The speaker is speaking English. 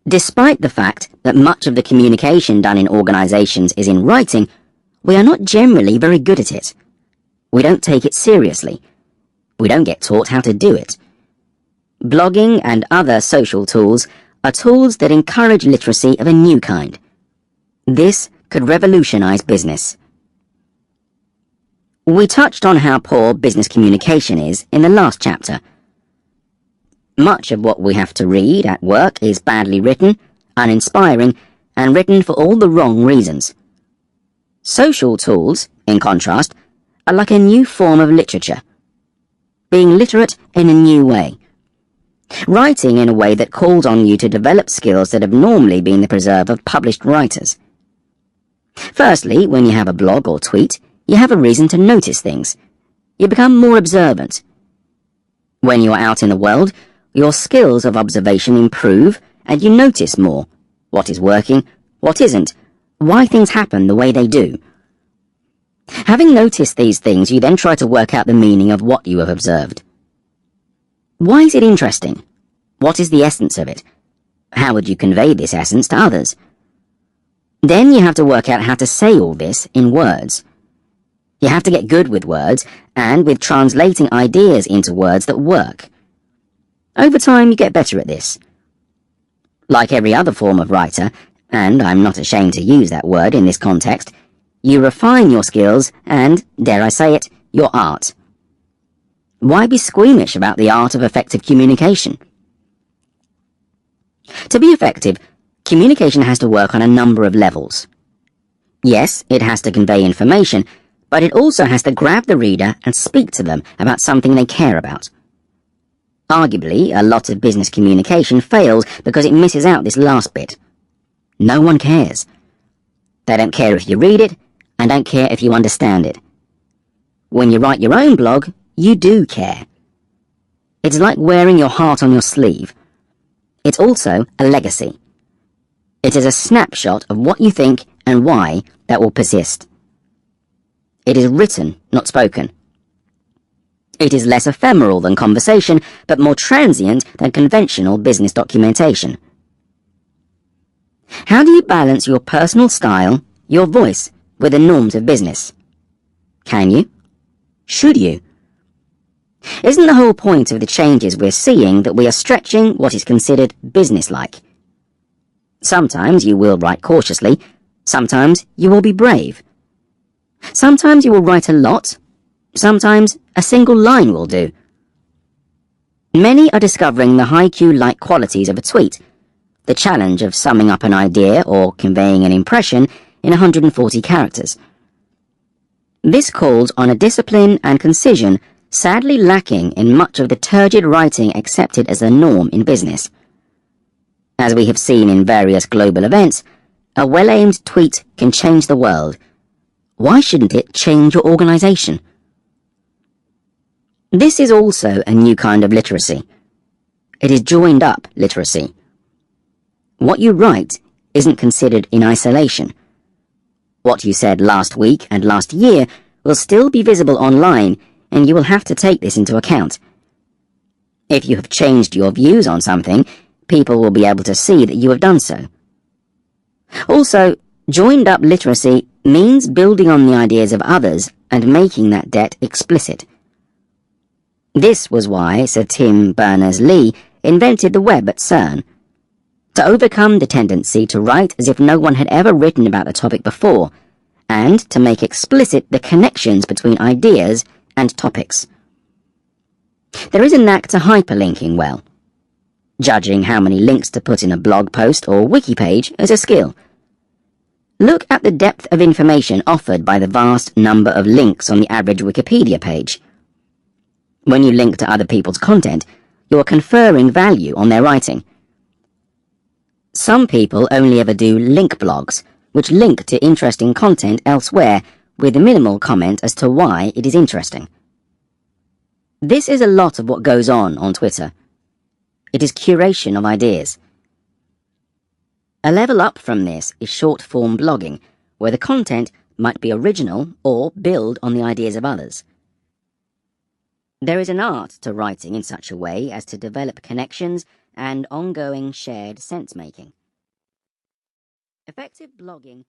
Despite the fact that much of the communication done in organisations is in writing, we are not generally very good at it. We don't take it seriously. We don't get taught how to do it. Blogging and other social tools are tools that encourage literacy of a new kind. This could revolutionise business. We touched on how poor business communication is in the last chapter. Much of what we have to read at work is badly written, uninspiring, and written for all the wrong reasons. Social tools, in contrast, are like a new form of literature, being literate in a new way, writing in a way that calls on you to develop skills that have normally been the preserve of published writers. Firstly, when you have a blog or tweet, you have a reason to notice things. You become more observant. When you are out in the world, your skills of observation improve and you notice more. What is working, what isn't, why things happen the way they do. Having noticed these things, you then try to work out the meaning of what you have observed. Why is it interesting? What is the essence of it? How would you convey this essence to others? Then you have to work out how to say all this in words. You have to get good with words and with translating ideas into words that work. Over time, you get better at this. Like every other form of writer, and I'm not ashamed to use that word in this context, you refine your skills and, dare I say it, your art. Why be squeamish about the art of effective communication? To be effective, communication has to work on a number of levels. Yes, it has to convey information, but it also has to grab the reader and speak to them about something they care about. Arguably, a lot of business communication fails because it misses out this last bit. No one cares. They don't care if you read it, and don't care if you understand it. When you write your own blog, you do care. It's like wearing your heart on your sleeve. It's also a legacy. It is a snapshot of what you think and why that will persist. It is written, not spoken. It is less ephemeral than conversation, but more transient than conventional business documentation. How do you balance your personal style, your voice, with the norms of business? Can you? Should you? Isn't the whole point of the changes we're seeing that we are stretching what is considered business-like? Sometimes you will write cautiously, sometimes you will be brave. Sometimes you will write a lot, sometimes a single line will do. Many are discovering the haiku-like qualities of a tweet, the challenge of summing up an idea or conveying an impression in 140 characters. This calls on a discipline and concision sadly lacking in much of the turgid writing accepted as the norm in business. As we have seen in various global events, a well-aimed tweet can change the world. Why shouldn't it change your organisation? This is also a new kind of literacy. It is joined-up literacy. What you write isn't considered in isolation. What you said last week and last year will still be visible online, and you will have to take this into account. If you have changed your views on something, people will be able to see that you have done so. Also, joined-up literacy means building on the ideas of others and making that debt explicit. This was why Sir Tim Berners-Lee invented the web at CERN, to overcome the tendency to write as if no one had ever written about the topic before, and to make explicit the connections between ideas and topics. There is a knack to hyperlinking well. Judging how many links to put in a blog post or wiki page is a skill. Look at the depth of information offered by the vast number of links on the average Wikipedia page. When you link to other people's content, you are conferring value on their writing. Some people only ever do link blogs, which link to interesting content elsewhere with a minimal comment as to why it is interesting. This is a lot of what goes on Twitter. It is curation of ideas. A level up from this is short-form blogging, where the content might be original or build on the ideas of others. There is an art to writing in such a way as to develop connections and ongoing shared sense-making. Effective blogging